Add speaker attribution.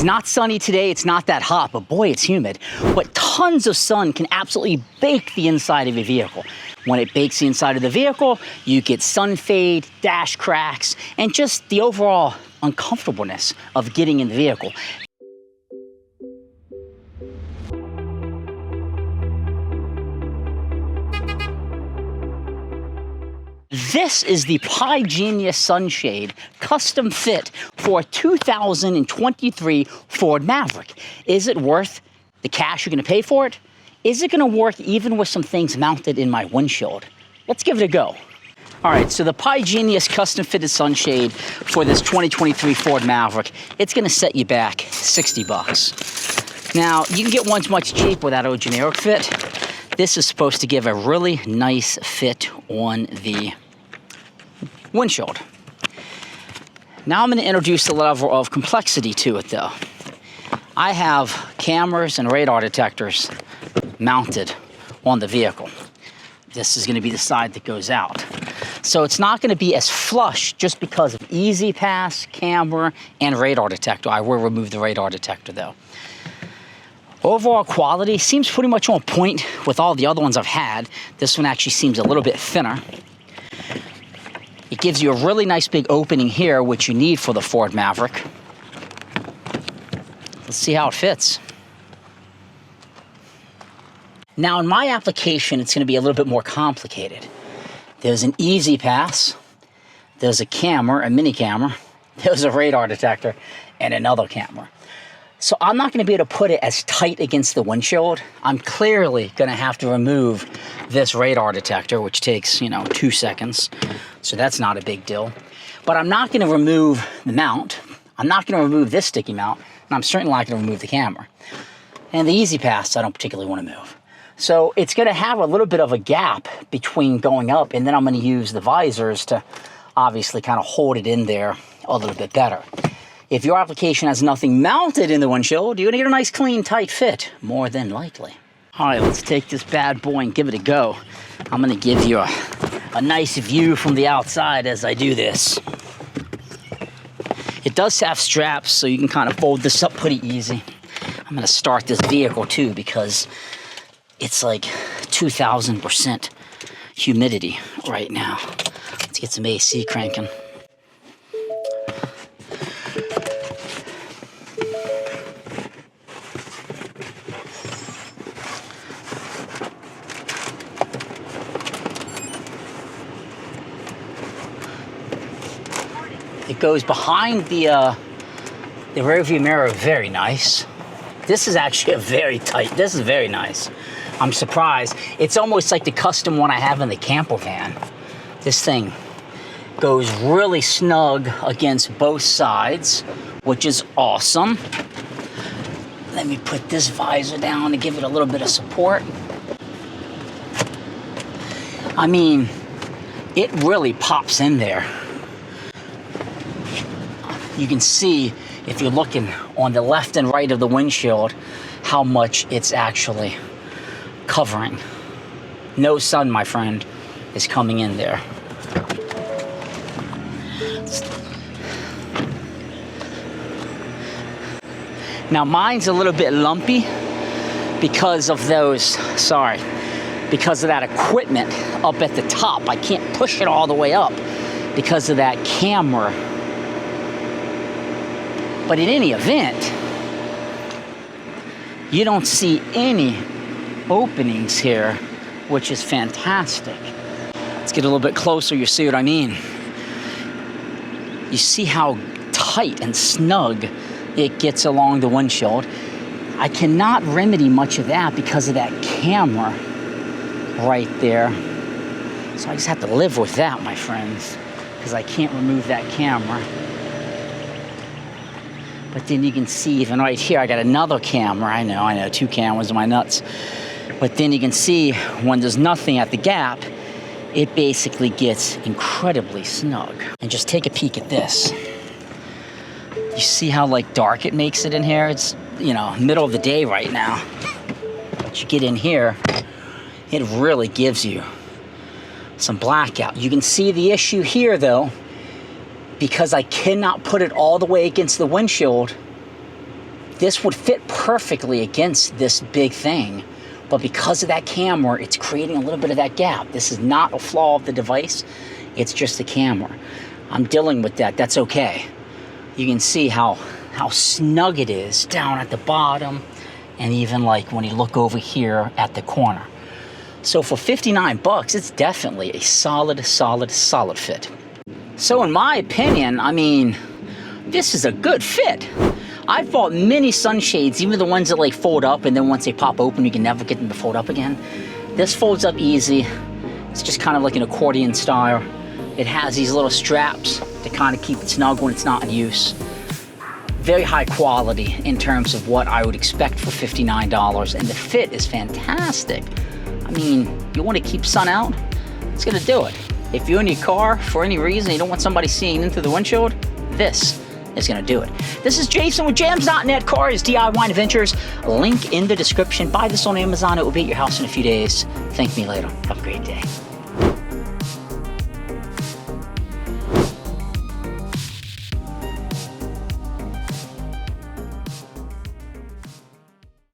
Speaker 1: not sunny today, it's not that hot, but boy, it's humid. But tons of sun can absolutely bake the inside of your vehicle. When it bakes the inside of the vehicle, you get sun fade, dash cracks, and just the overall uncomfortableness of getting in the vehicle. This is the Pi Genius Sunshade, custom fit for a 2023 Ford Maverick. Is it worth the cash you're going to pay for it? Is it going to work even with some things mounted in my windshield? Let's give it a go. All right, so the Pi Genius custom fitted sunshade for this 2023 Ford Maverick, it's going to set you back $60. Now, you can get ones much cheaper without a generic fit. This is supposed to give a really nice fit on the windshield. Now I'm going to introduce a level of complexity to it though. I have cameras and radar detectors mounted on the vehicle. This is going to be the side that goes out. So it's not going to be as flush just because of easy pass, camera, and radar detector. I will remove the radar detector though. Overall quality seems pretty much on point with all the other ones I've had. This one actually seems a little bit thinner. It gives you a really nice big opening here, which you need for the Ford Maverick. Let's see how it fits. Now in my application, it's going to be a little bit more complicated. There's an easy pass, there's a camera, a mini camera, there's a radar detector, and another camera. So I'm not going to be able to put it as tight against the windshield. I'm clearly going to have to remove this radar detector, which takes, 2 seconds. So that's not a big deal. But I'm not going to remove the mount. I'm not going to remove this sticky mount. And I'm certainly not going to remove the camera. And the easy pass, I don't particularly want to move. So it's going to have a little bit of a gap between going up, and then I'm going to use the visors to obviously kind of hold it in there a little bit better. If your application has nothing mounted in the windshield, you're going to get a nice, clean, tight fit, more than likely. All right, let's take this bad boy and give it a go. I'm going to give you a nice view from the outside as I do this. It does have straps, so you can kind of fold this up pretty easy. I'm going to start this vehicle, too, because it's like 2,000% humidity right now. Let's get some AC cranking. It goes behind the rear view mirror, very nice. This is actually a very tight, this is very nice. I'm surprised. It's almost like the custom one I have in the camper van. This thing goes really snug against both sides, which is awesome. Let me put this visor down to give it a little bit of support. I mean, it really pops in there. You can see, if you're looking on the left and right of the windshield, how much it's actually covering. No sun, my friend, is coming in there. Now mine's a little bit lumpy because of because of that equipment up at the top. I can't push it all the way up because of that camera. But in any event, you don't see any openings here, which is fantastic. Let's get a little bit closer, you see what I mean. You see how tight and snug it gets along the windshield. I cannot remedy much of that because of that camera right there. So I just have to live with that, my friends, because I can't remove that camera. But then you can see even right here, I got another camera. I know, 2 cameras in my nuts. But then you can see when there's nothing at the gap, it basically gets incredibly snug. And just take a peek at this. You see how dark it makes it in here? It's, middle of the day right now. But you get in here, it really gives you some blackout. You can see the issue here though, because I cannot put it all the way against the windshield, this would fit perfectly against this big thing, but because of that camera, it's creating a little bit of that gap. This is not a flaw of the device, it's just the camera. I'm dealing with that, that's okay. You can see how snug it is down at the bottom, and even like when you look over here at the corner. So for 59 bucks, it's definitely a solid fit. So in my opinion, I mean, this is a good fit. I've bought many sunshades, even the ones that like fold up, and then once they pop open, you can never get them to fold up again. This folds up easy. It's just kind of like an accordion style. It has these little straps to kind of keep it snug when it's not in use. Very high quality in terms of what I would expect for $59, and the fit is fantastic. I mean, you want to keep sun out, it's gonna do it. If you're in your car for any reason, you don't want somebody seeing into the windshield, this is gonna do it. This is Jason with jamzDOTnet, cars, DIY adventures. Link in the description. Buy this on Amazon, it will be at your house in a few days. Thank me later. Have a great day.